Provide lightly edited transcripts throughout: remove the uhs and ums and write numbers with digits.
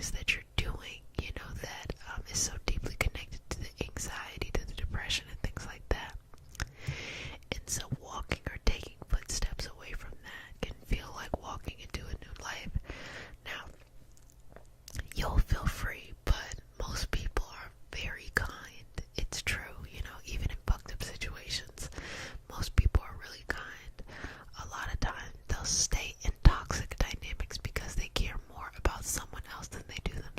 is that you're doing, that is so deeply connected to the anxiety, to the depression, and things like that. And so walking or taking footsteps away from that can feel like walking into a new life. Now, you'll feel free, but most people are very kind. It's true, even in fucked up situations, most people are really kind. A lot of times they'll stay in toxic dynamics because they care more about someone else than they do themselves.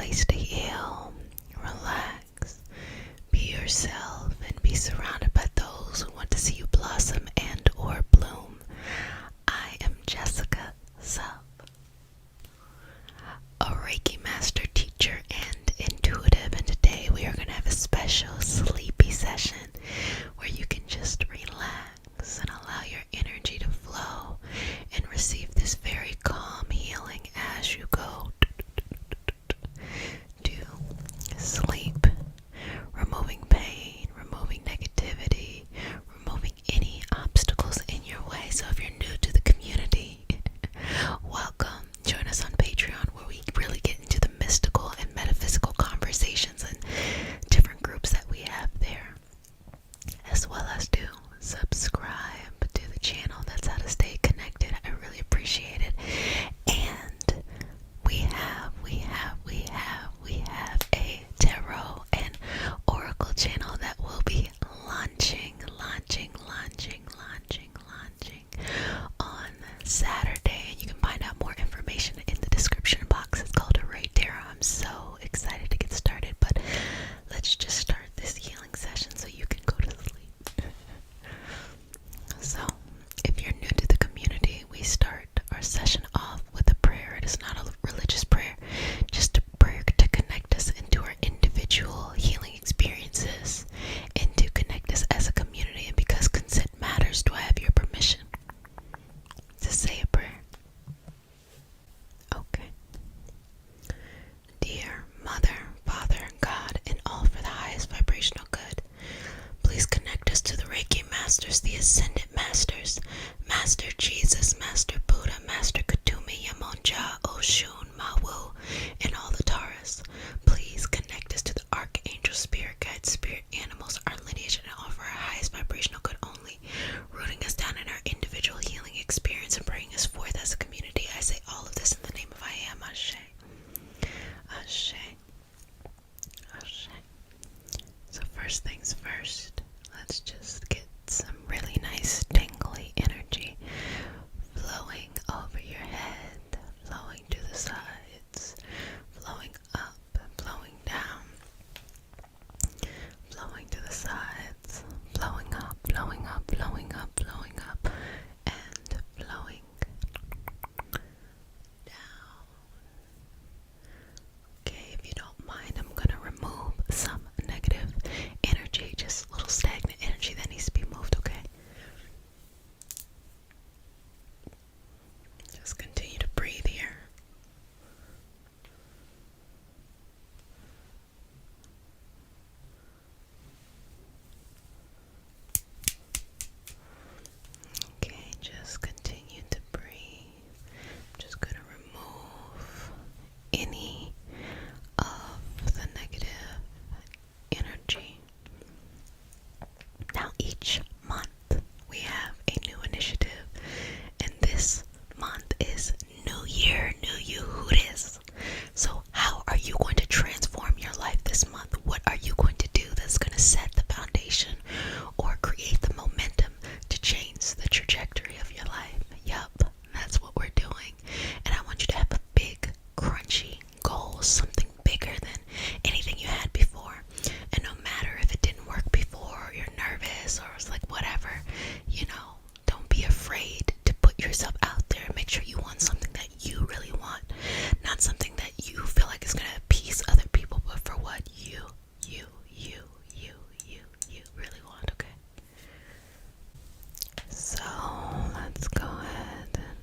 place to heal, relax, be yourself, and be surrounded by those who want to see you blossom and or bloom. I am Jessica Sup, a Reiki master teacher and intuitive, and today we are going to have a special sleepy session where you can just relax and allow your energy to flow and receive this very calm healing as you go to sleep, removing pain, removing negativity, removing any obstacles in your way. So if you're new to the community, welcome. Join us on Patreon where we really get into the mystical and metaphysical conversations and different groups that we have there, as well as do subscribe to the channel. That's how to stay connected. I really appreciate it. And we have a tarot and oracle channel that will be launching on Saturday, and you can find out more information in the description box. It's called a Ray Tarot. I'm so excited to get started, but let's just start this healing session so you can go to sleep. So, if you're new to the community, we start our session off with a prayer. It is not a religious prayer, just a prayer to connect us into our individual healing experiences and to connect us as a community. And because consent matters, do I have your permission to say a prayer? Okay. Dear Mother, Father, God, and all for the highest vibrational good, please connect us to the Reiki Masters, the Ascended Masters, Master Jesus, Master Buddha, Master Katumi, Yamonja, Oshun, Mawu, and all the Taurus. Please connect us to the Archangel, Spirit Guides, Spirit Animals, our lineage, and all for our highest vibrational good only, rooting us down in our individual healing experience and bringing us forth as a community. I say all of this in the name of I Am. Ashe. Ashe. Ashe. So first things first, let's just get some really nice tingly energy flowing over your head, flowing to the sides, flowing up, flowing down, flowing to the sides, flowing up, flowing up, flowing up, flowing up, and flowing down. Okay, if you don't mind, I'm gonna remove some negative energy, just a little stagnant energy that needs to be moved, okay? Just continue to breathe here. Okay, just continue to breathe. I'm just gonna remove any of the negative energy. Now each month we have a new initiative, and this month is New Year, New You. Who it is? So how are you going to transform your life this month? What are you going to do that's going to set the foundation or create the momentum to change the trajectory of your life? Yup, that's what we're doing. And I want you to have a big, crunchy goal, something bigger than anything you had before. And no matter if it didn't work before, or you're nervous, or it's like whatever, don't be afraid to put yourself out there and make sure you want something that you really want, not something that you feel like is going to appease other people, but for what you really want, okay? So let's go ahead and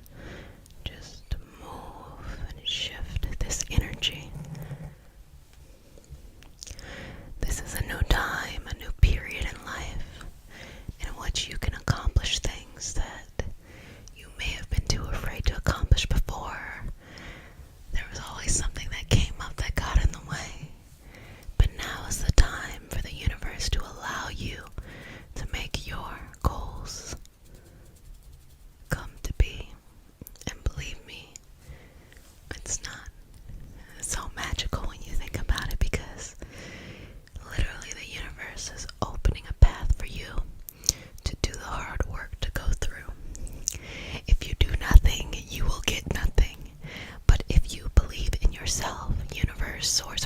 just move and shift this energy. This is a new time, a new period in life in which you can accomplish things that you may have been too afraid to accomplish before. There was always something that came up that got in the way. But now is the time for the universe to allow you to make your goals come to be. And believe me, it's not so magical when you think about it, because literally the universe is opening a path for you to do the hard work to go through. If you do nothing, you will get nothing. But if you believe in yourself, universe, source,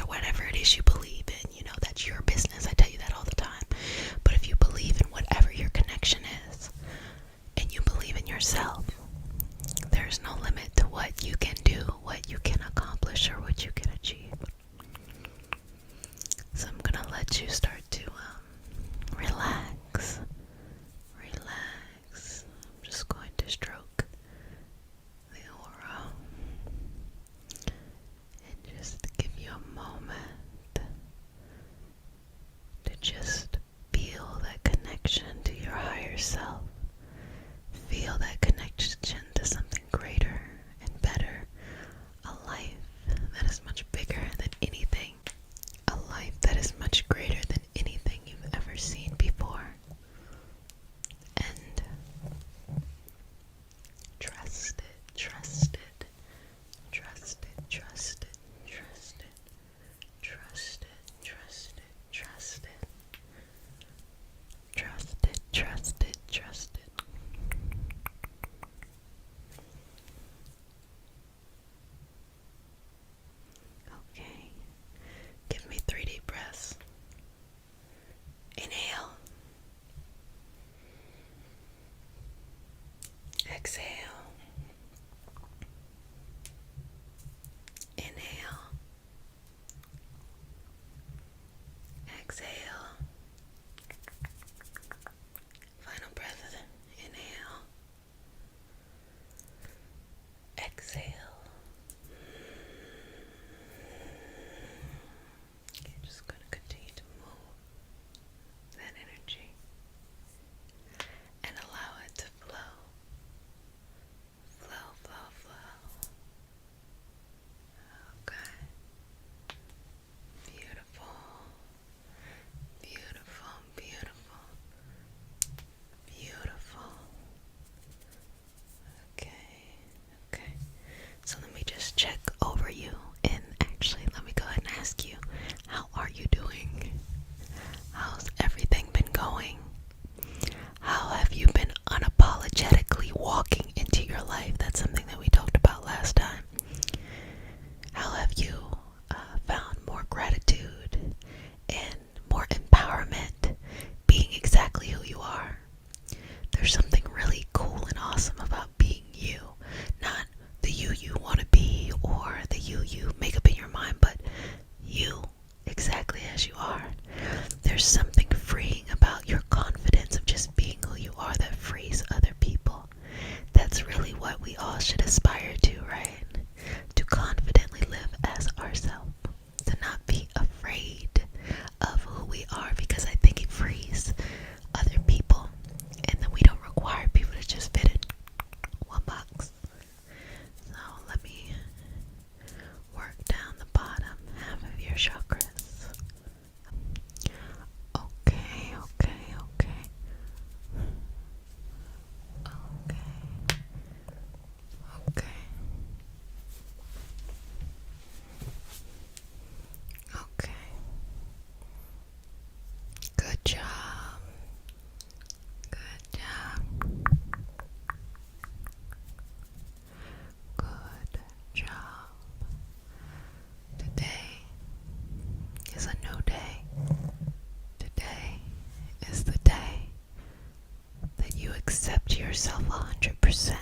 yourself 100%,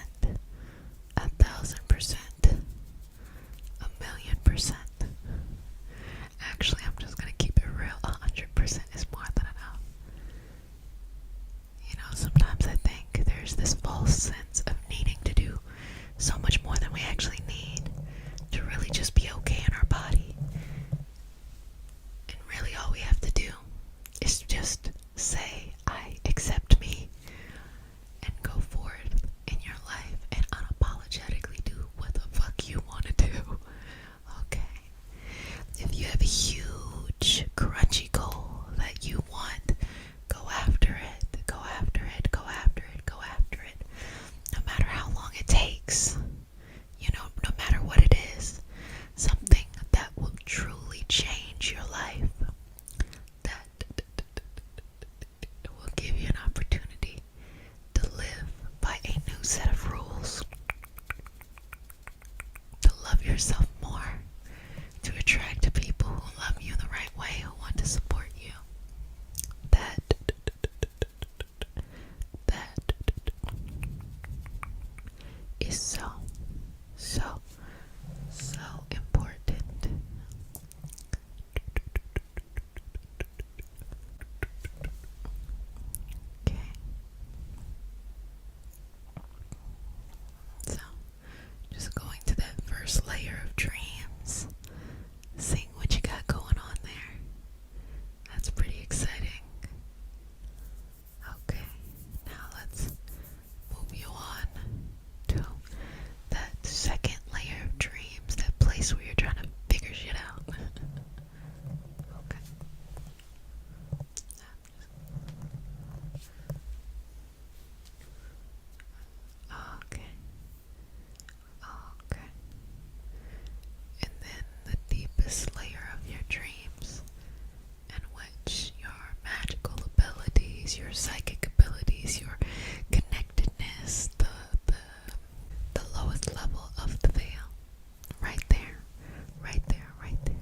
1,000%, 1,000,000%. Actually, I'm just gonna keep it real. 100% is more than enough. You know, sometimes I think there's this false sense of needing to do so much more than we actually need to really just be okay in our body. And really all we have to do is just say, I accept me, and go forward in your life and unapologetically do what the fuck you want to do. Okay? If you have a huge, crunchy goal that you want, go after it, go after it, go after it, go after it. No matter how long it takes, you know, no matter what it is, something that will truly change your life, that will give you an opportunity to live by a new set of rules, to love yourself more, to attract people who love you the right way, who want to support you. That is so, so, so important. Okay. So, just going to that first layer of dreams, seeing what you got going on there. That's pretty exciting. Okay, now let's move you on to that second layer of dreams, that place where you're trying to figure shit out. Okay. Okay. Okay. And then the deepest layer of your dreams, in which your magical abilities, your psychic abilities, your connectedness, the lowest level of the veil. Right there. Right there, right there.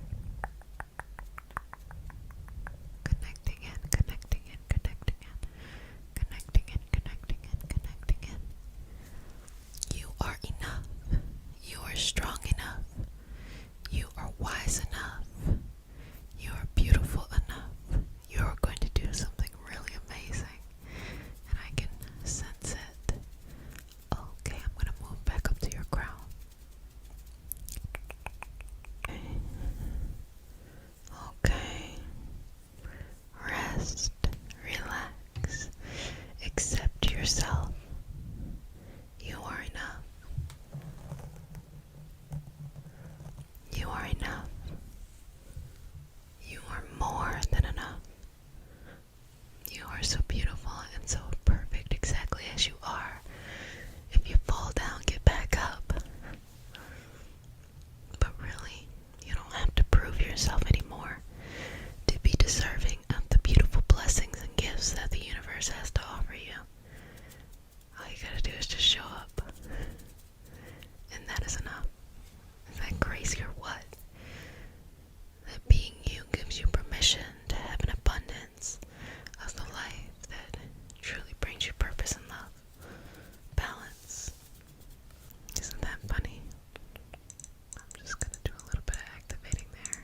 Connecting in, connecting in, connecting in, connecting in, connecting in, connecting in. You are enough. You are strong enough. You are wise enough. You are beautiful enough. You are going to do something really amazing. And I can sense it. Okay, I'm going to move back up to your crown. Okay. Okay. Rest. Relax. Accept yourself. You are enough. You are enough. You are more than enough. You are so beautiful and so perfect exactly as you are. If you fall down, get back up. But really, you don't have to prove yourself anymore to be deserving of the beautiful blessings and gifts that the universe has to offer you. All you gotta do is just show up. And that is enough. Is that crazy or what? That being you gives you permission to have an abundance of the life that truly brings you purpose and love. Balance. Isn't that funny? I'm just gonna do a little bit of activating there.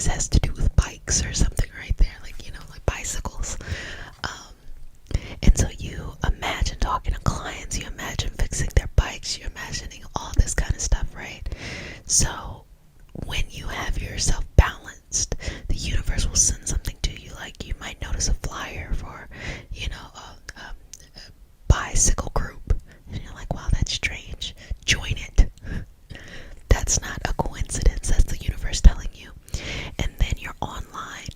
this has to do with bikes or something right there, like, you know, like bicycles. And so you imagine talking to clients, you imagine fixing their bikes, you're imagining all this kind of stuff, right? So when you have yourself balanced, the universe will send something to you. Like, you might notice a flyer for, you know, a bicycle group, and you're like, wow, that's strange, join it. That's not a coincidence, that's the universe telling you. And then you're online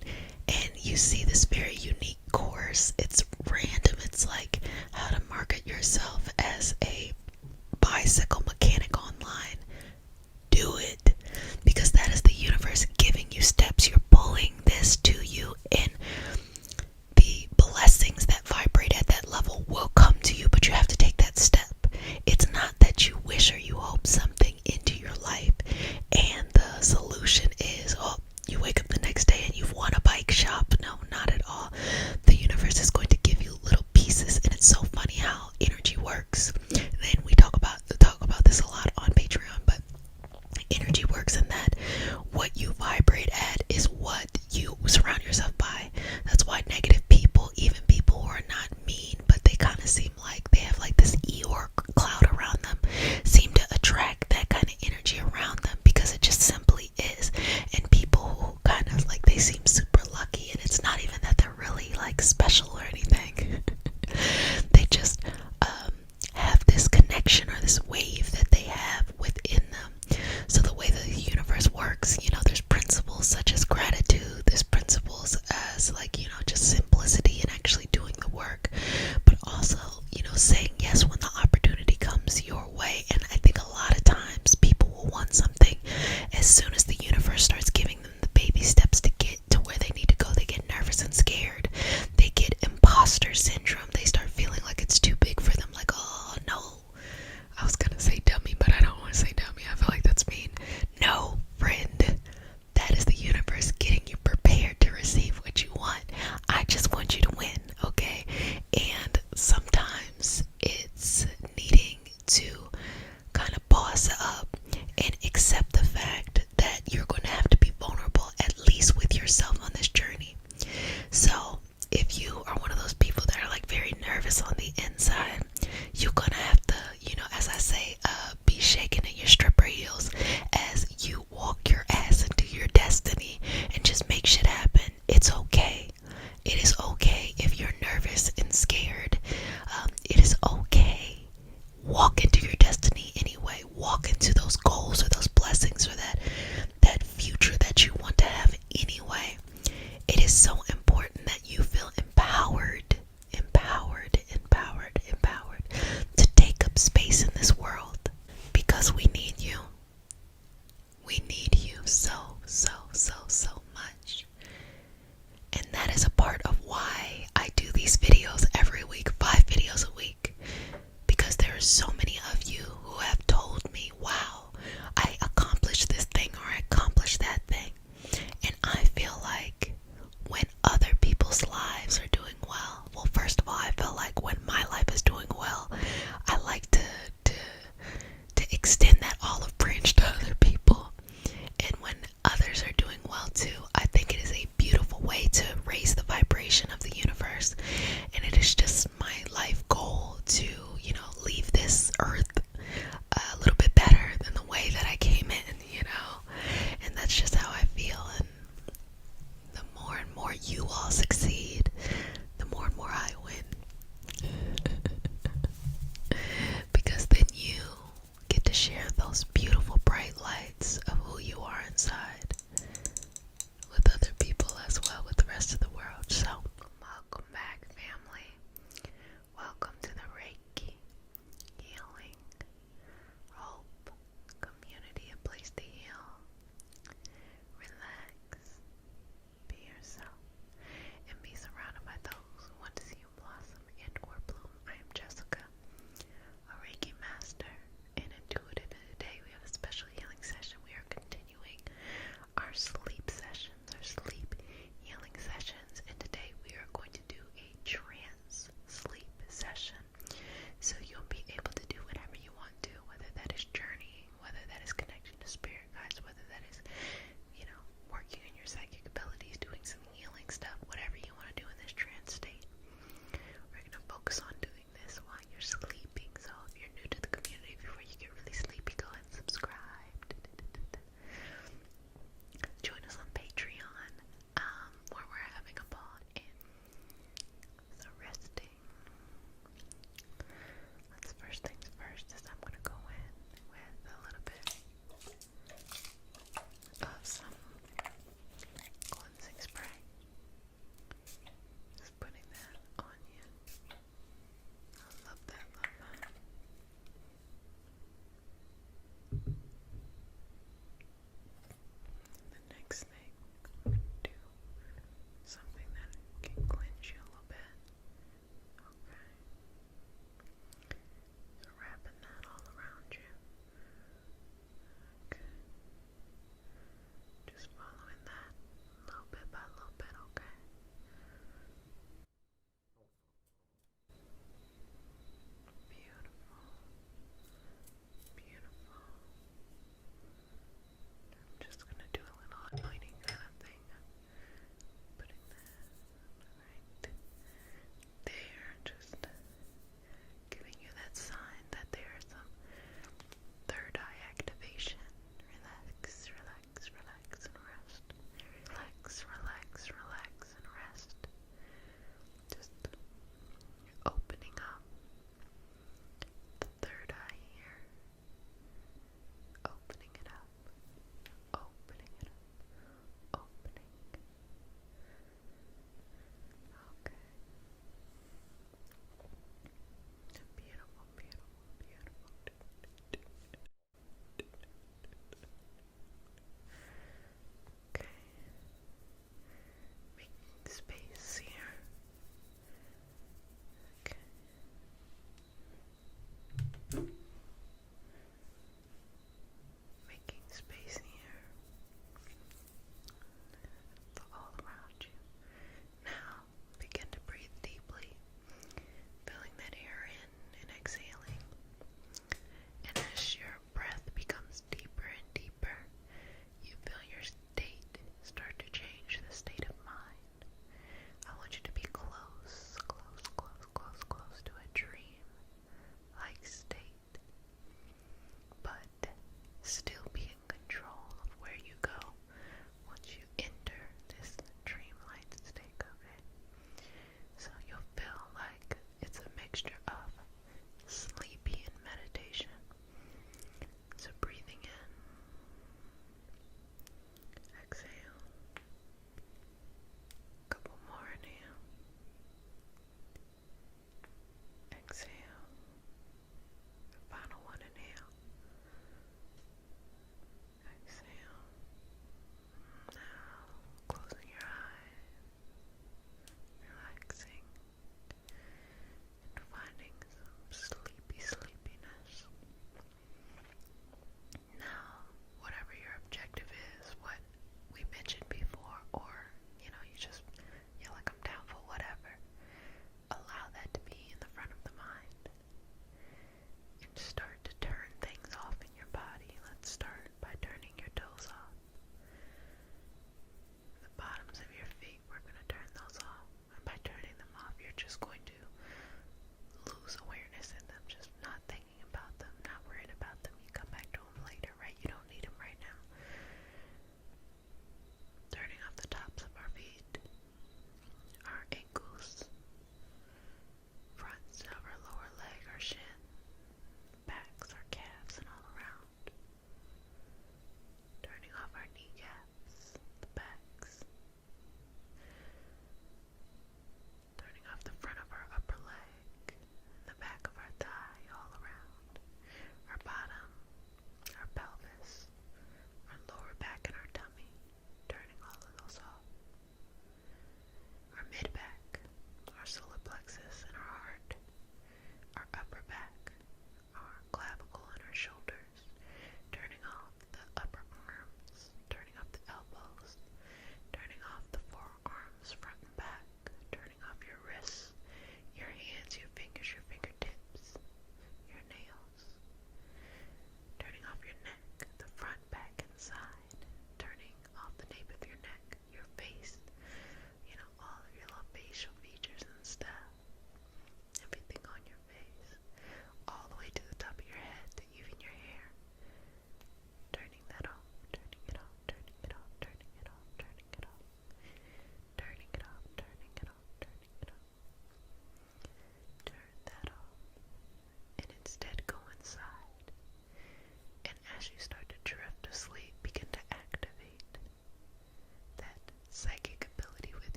and you see this very unique course. It's random. It's like how to market yourself as a bicycle mechanic online. Do it, because that is the universe giving you steps. You're pulling this to you, and the blessings that vibrate at that level will come to you, but you have to take that step. It's not that you wish or you hope something into your life and the solution is, oh, you wake up the next day and you've won a bike shop. No, not at all. The universe is going to give you little pieces, and it's so funny how energy works. And we talk about this a lot on Patreon, but energy works in that what you vibrate at is what you surround yourself by. That's why negative people, even people who are not mean, but they kind of seem like they have like this Eeyore cloud around them, seem to attract that kind of energy around them, because it just simply is. And people who kind of like, they seem super lucky, and it's not even that they're really like special or anything. They just have this connection or this wave that they have within them. So the way the universe works, you know, there's principles such as gratitude, there's principles as like, you know, just simplicity and actually doing the work, but also, you know, saying yes when the opportunity comes your way. And I think a lot of times people will want something as soon as the universe starts giving them the baby steps to get to where they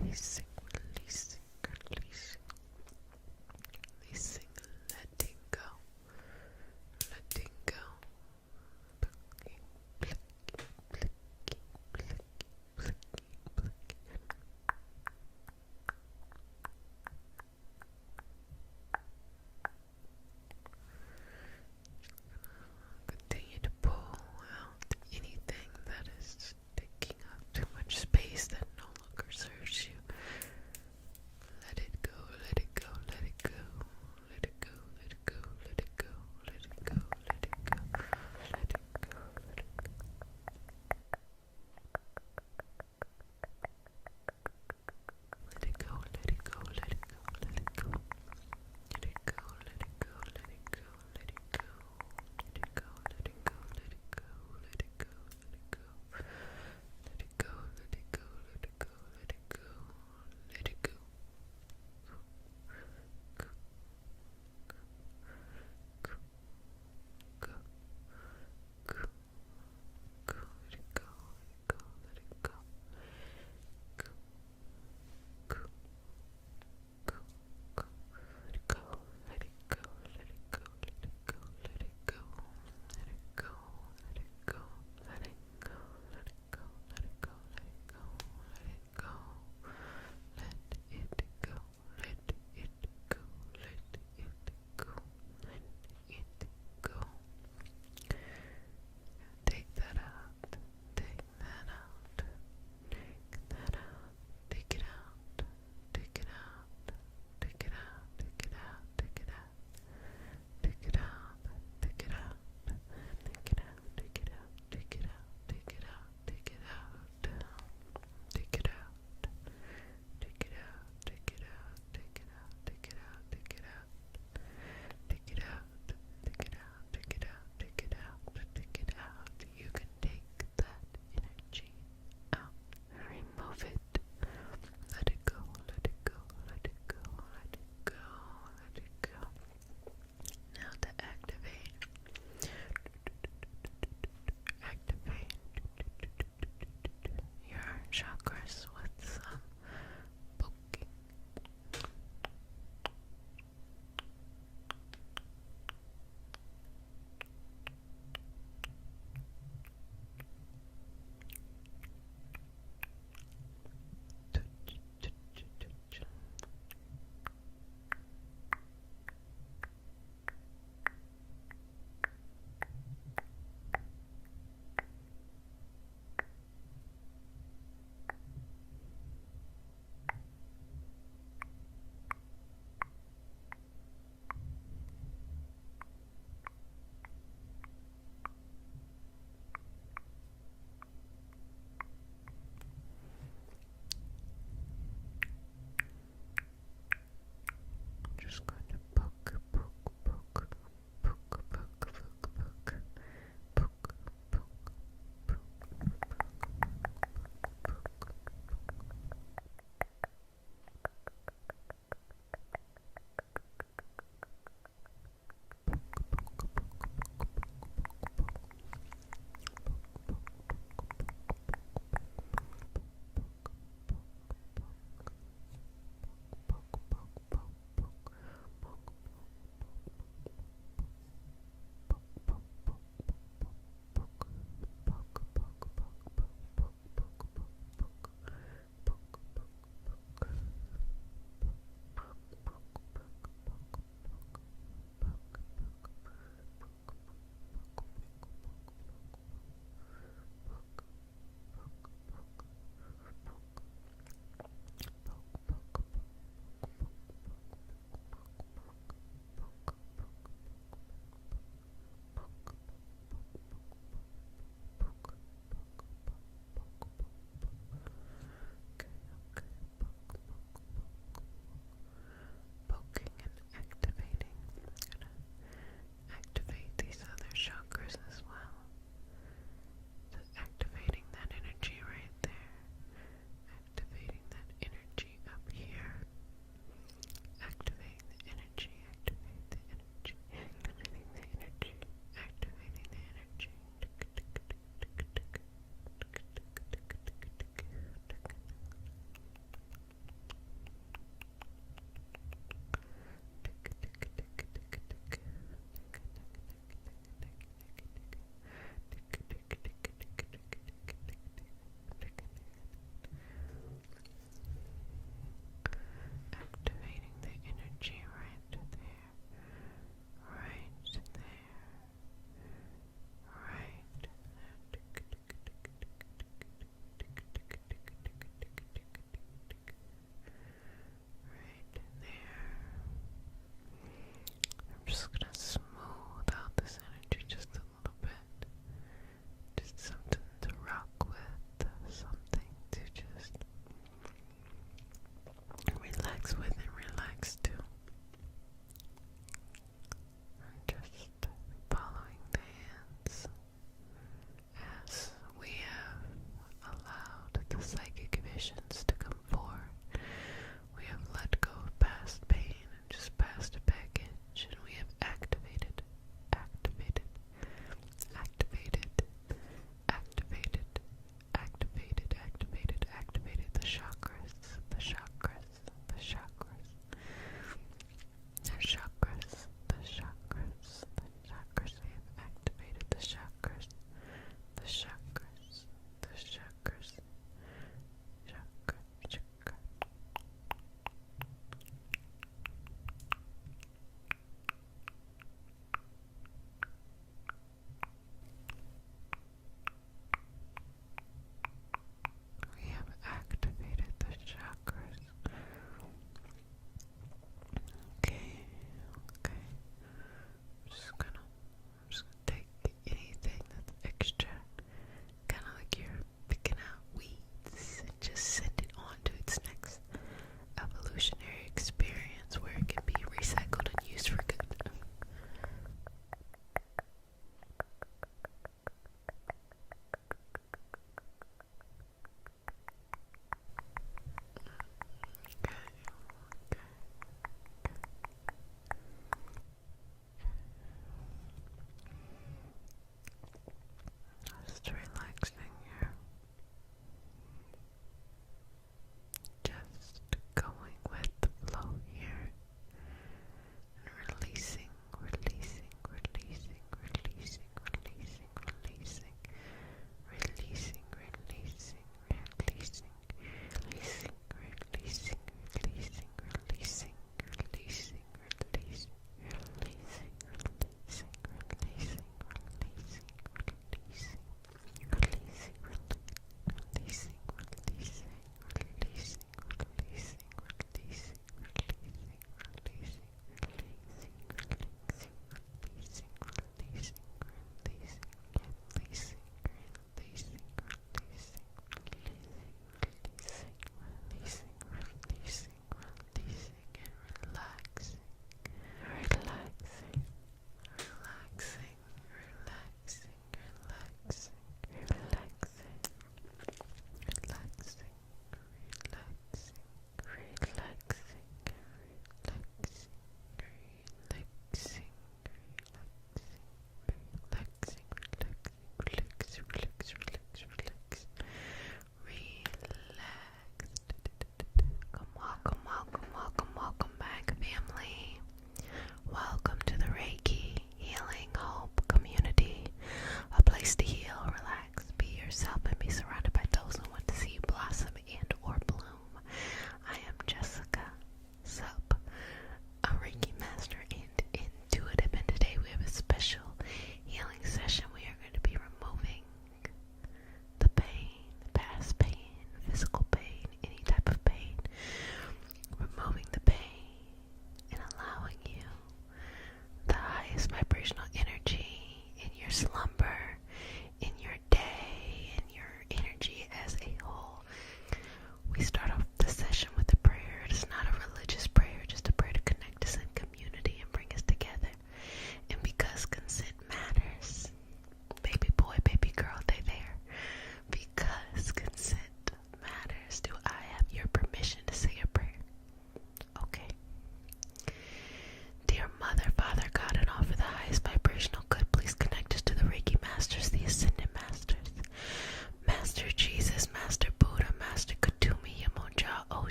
releasing, releasing, releasing, releasing, letting go, letting go. Plucking, plucking, plucking, plucking, plucking, plucking. Continue to pull out anything that is taking up too much space that no longer serves you.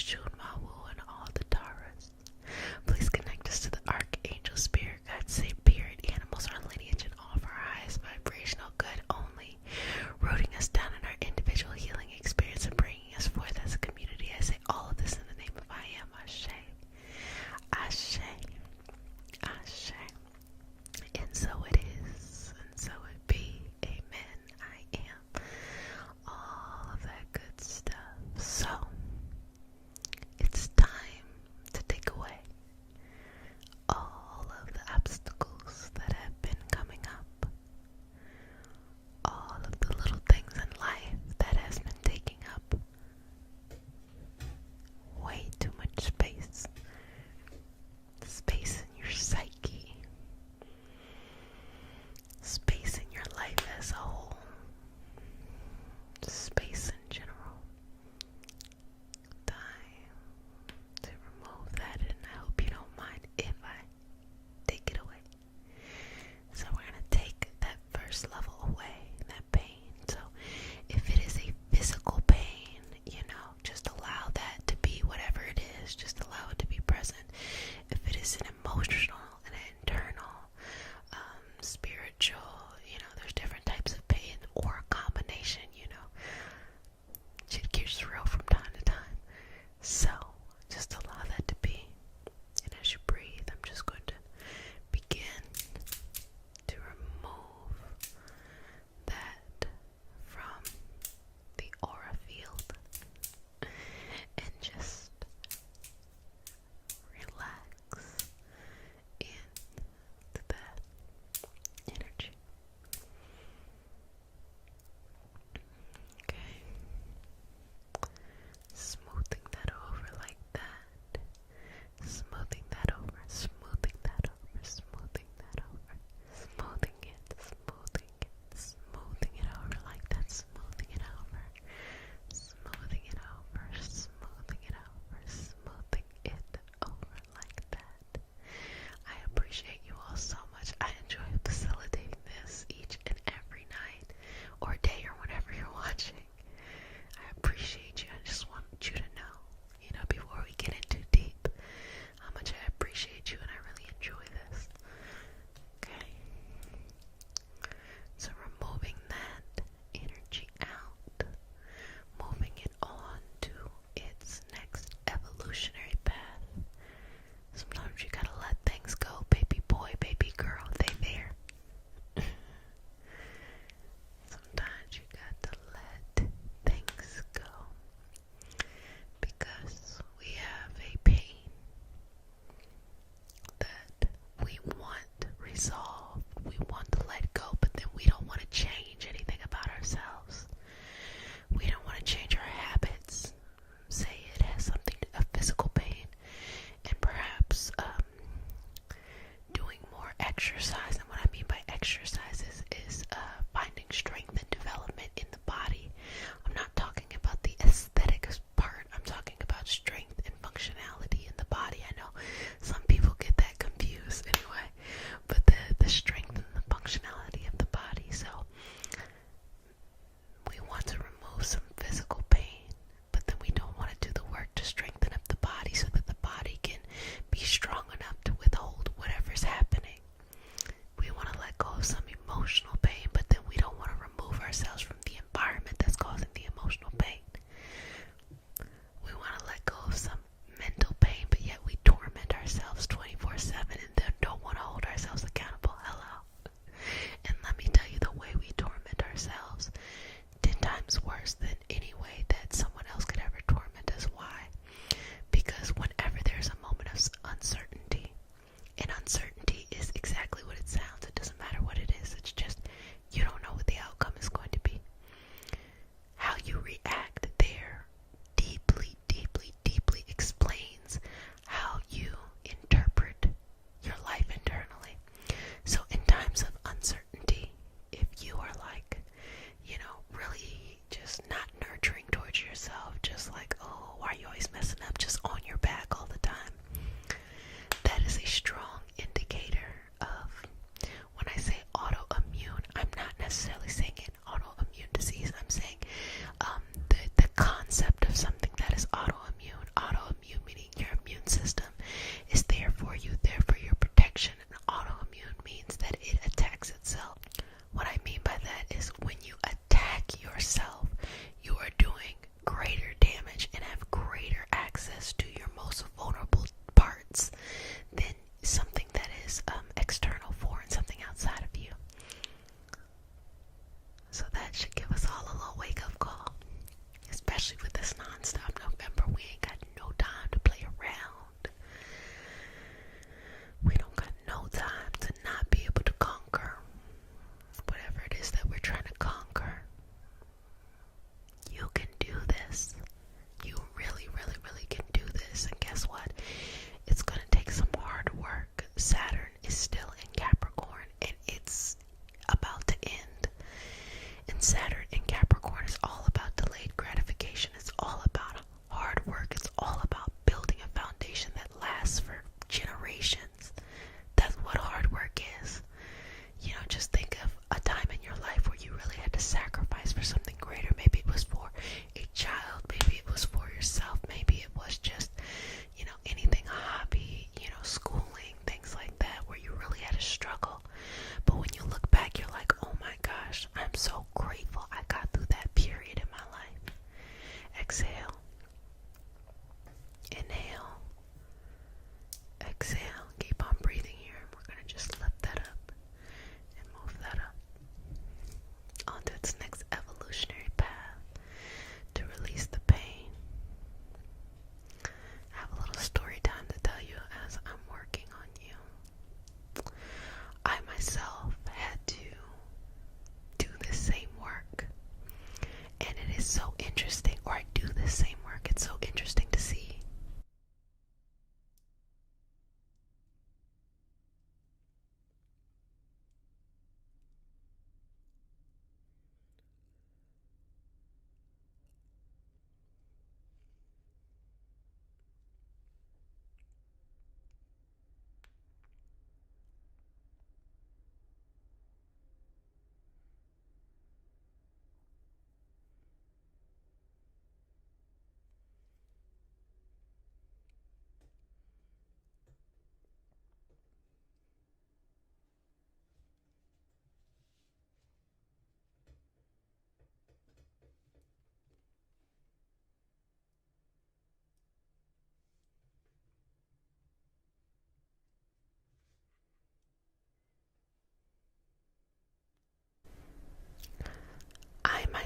Oshun, Mawu, and all the Taras. Please connect us to the Archangel, Spirit, God, Spirit, animals, our lineage, and all of our highest vibrational good only, rooting us down in our individual healing experience and bringing us forth as a community. I say all of this in the name of I Am, Ashe, Ashe, Ashe. And so it is, and so it be. Amen. I am. All of that good stuff. So,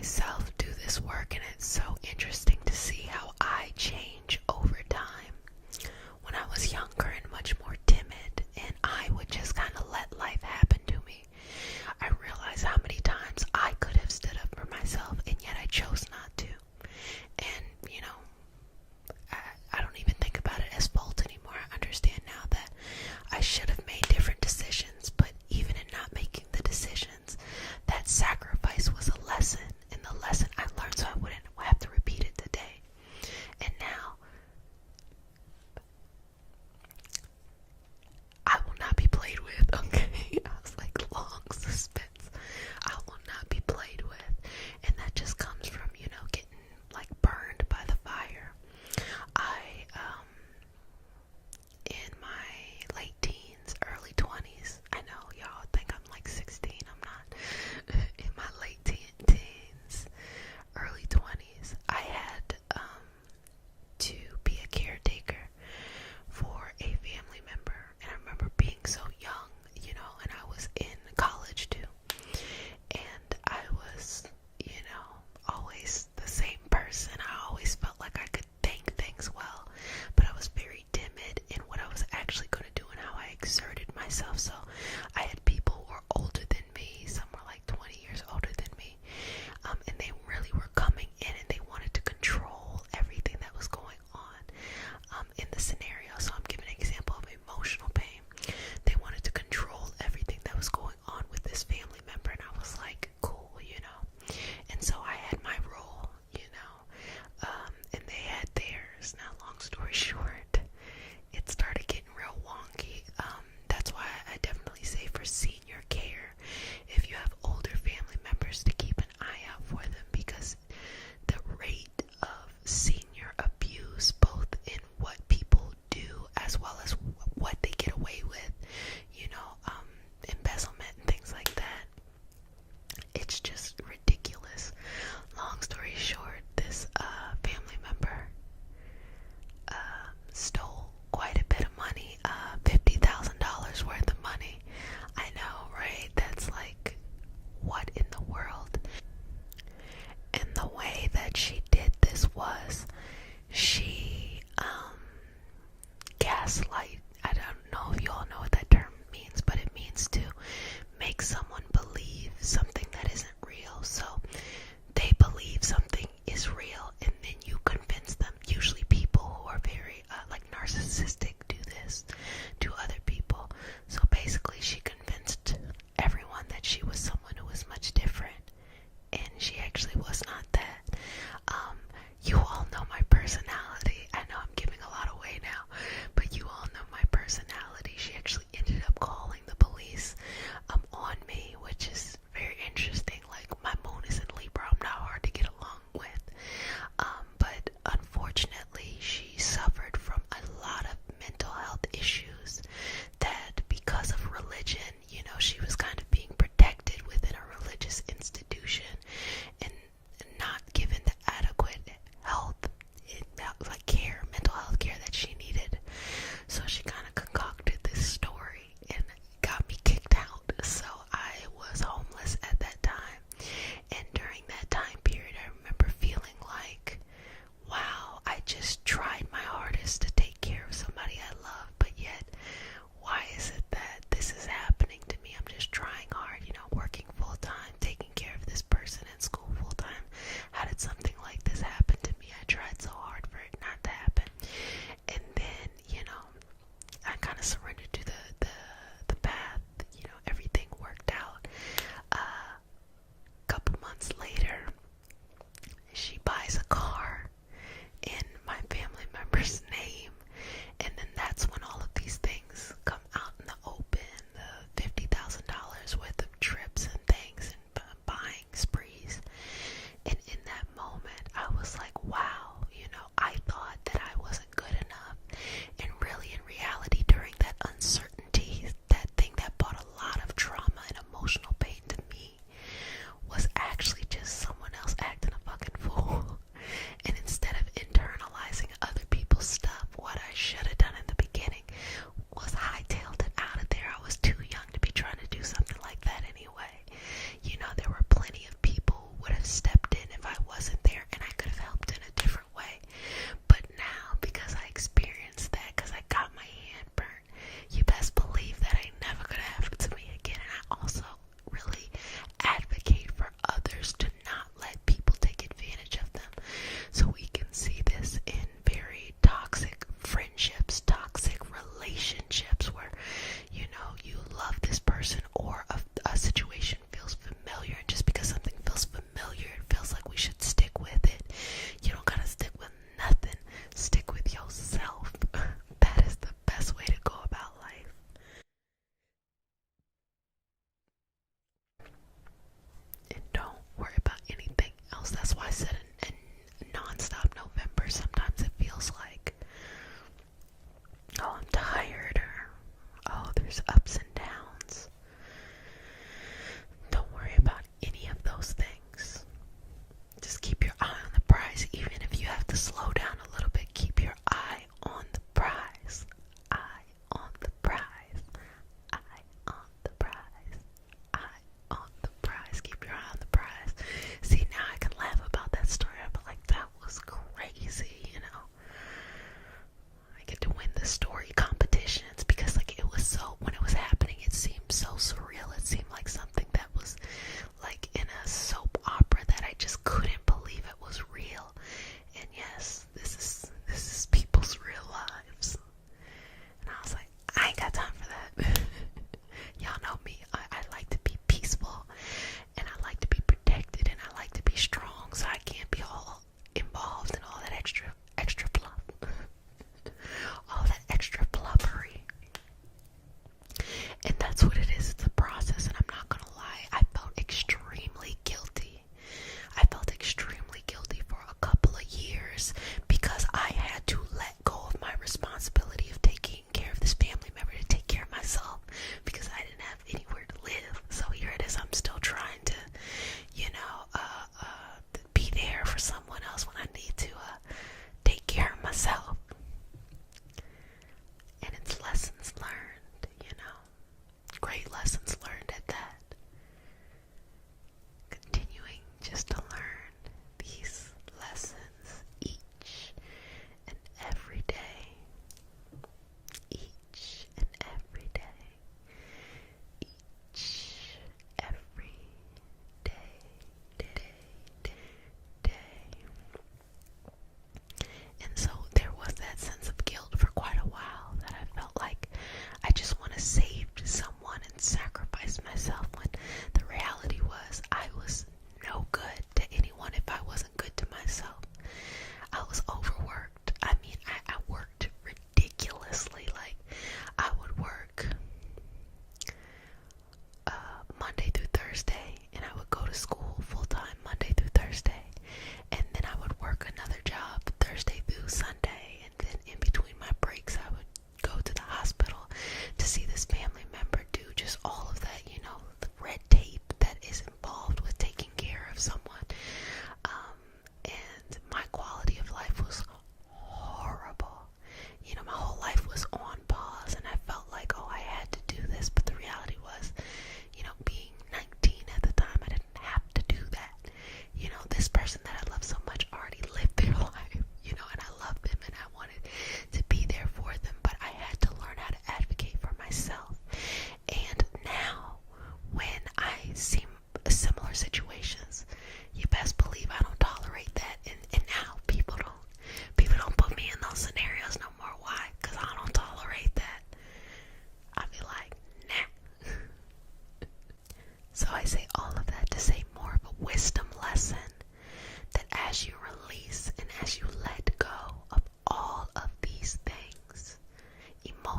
myself do this work, and it's so interesting to see how I change over time. When I was younger and much more timid, and I would just kind of let life happen to me, I realized how many times I could have stood up for myself, and yet I chose not to. And, I don't even think about it as fault anymore. I understand now that I should have made different decisions, but even in not making the decisions, that sacrifice was a lesson, and the lesson I learned so I wouldn't have to repeat it today. And now,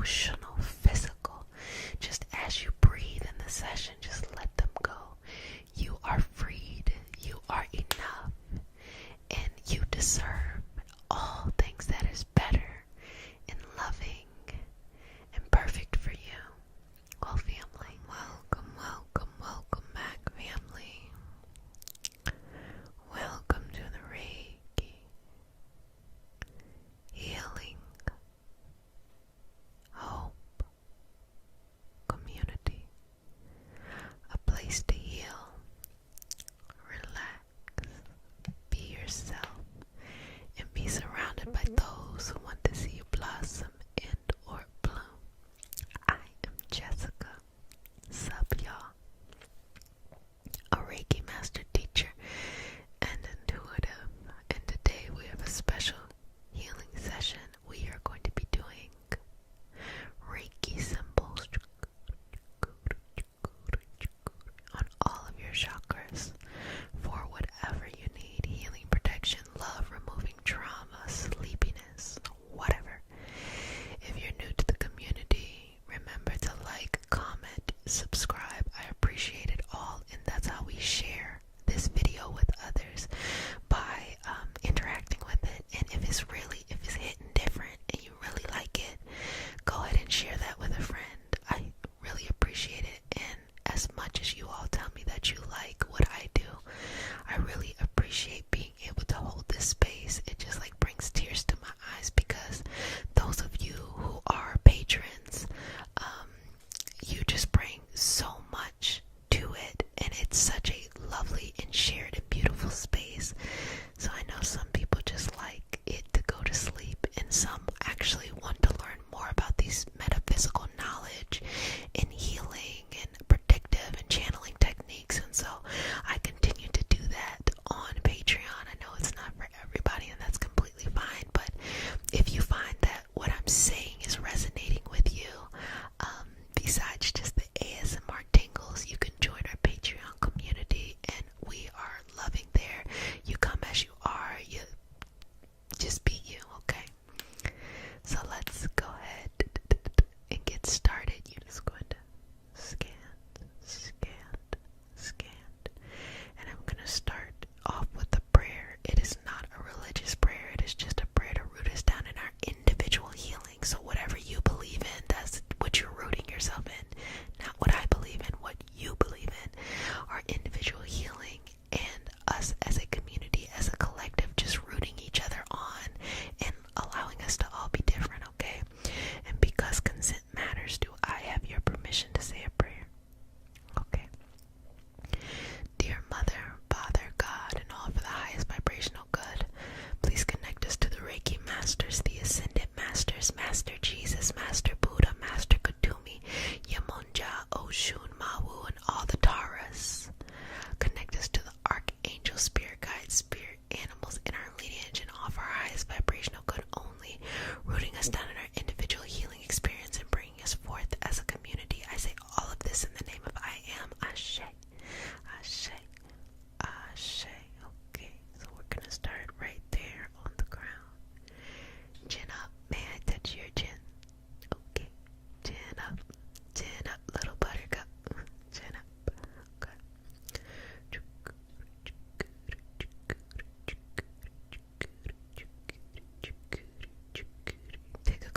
emotional, physical. Just as you breathe in the session, just let them go. You are freed. You are enough. And you deserve all things that is better and loving and perfect for you. Well, family, welcome, welcome, welcome back, family. Welcome to the Reiki Healing Hope Community. A place to heal, relax, be yourself, and be surrounded by those who want to see you blossom and or bloom. I am Jessica, sup y'all, a Reiki master teacher and intuitive, and today we have a special healing session. We are going to be doing Reiki symbols on all of your chakras for whatever you need: healing, protection, love, removing trauma, sleepiness, whatever. If you're new to the community, remember to like, comment, subscribe. I appreciate it all, and that's how we share this video with others, by interacting with it. And if it's hitting different and you really like it, go ahead and share that with a friend. I really appreciate it, and as much as you all tell me that you like what I do, I really appreciate being able to hold this space. It just like brings tears to my eyes, because those of you who are patrons, you just bring so much to it, and it's such a lovely and shared and beautiful space. So I know some people just like it to go to sleep, and some actually want to learn more about these metaphysical knowledge and healing and predictive and channeling techniques. And so I continue to do that on Patreon. I know it's not for everybody, and that's completely fine, but if you find that what I'm saying is resonating with you, besides just the ASMR tingles, you can join our Patreon community, and we are loving there. You come as you are, you just be you, okay? So let's go ahead and get started. You're just going to scan, and I'm going to start off with a prayer. It is not a religious prayer, it is just a prayer to root us down in our individual healing. So whatever you believe in, that's what you're rooting yourself in, not what I believe in, what you believe in. Our individual healing, and us as a community, as a collective, just rooting each other on and allowing us to all be different, okay? And because consent matters, do I have your permission to say a prayer? Okay. Dear Mother, Father, God, and all for the highest vibrational good, please connect us to the Reiki Masters, the Ascended Masters, Master Jesus, Master Buddha, Master Kutumi, Yamonja, Oshun, Mawu, and all the Taras. Connect us to the Archangel, Spirit Guides, Spirit Animals in our lineage, and offer our highest vibrational good only, rooting us down in our individual healing experience and bringing us forth as a community. I say all of this in the name of I Am. Ashe. Ashe. Ashe. Okay, so we're gonna start right there on the ground. Chin up. May I touch your chin? Okay. Chin up. Chin up, little buttercup. Chin up. Okay. Take a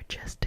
just